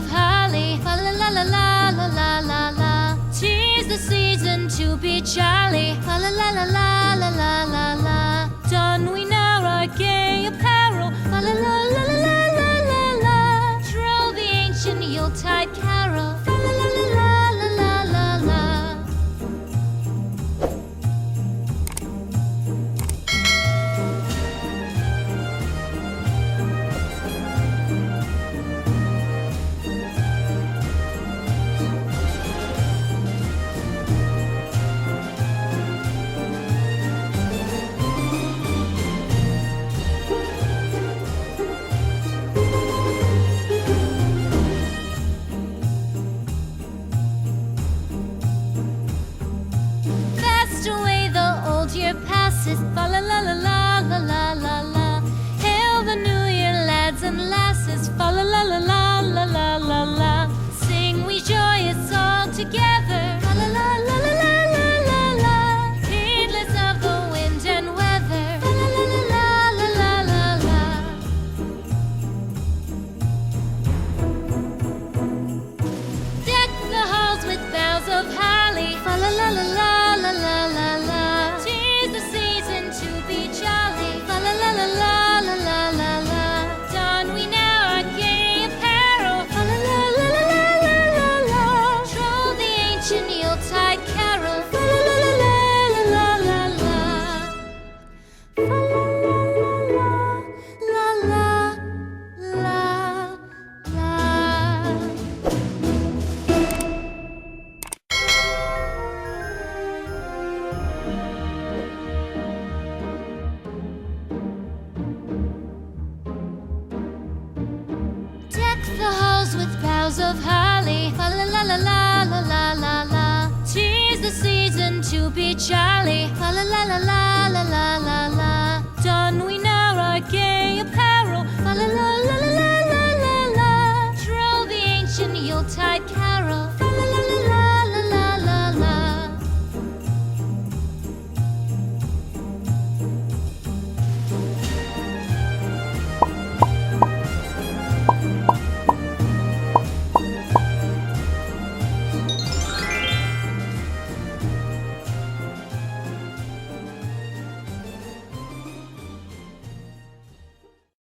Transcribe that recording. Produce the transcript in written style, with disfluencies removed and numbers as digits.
of holly, fa la la la la la la la la. 'Tis the season to be jolly, fa la la la la la la la la. Don we now our gay apparel, fa la la la la la la la. Troll the ancient Yuletide carol, fa la la la la la la la. Away the old year passes, fa la la la la la la la la. Hail the new year, lads and lasses, fa la la la la la la la la. Sing we joyous all together, fa la la la la la la la la. Heedless of the wind and weather, fa la la la la la la la. Deck the halls with boughs of holly, fa la la la la la la la la. 'Tis the season to be jolly, fa la la la la la la la la. Don we now our gay apparel, fa la la la la la la la la. Troll the ancient Yuletide carol, fa la la la la la la la. Fa la la la la la la. Deck the halls with boughs of holly, fa la la la la la la la la. 'Tis the season to be jolly, fa la la la la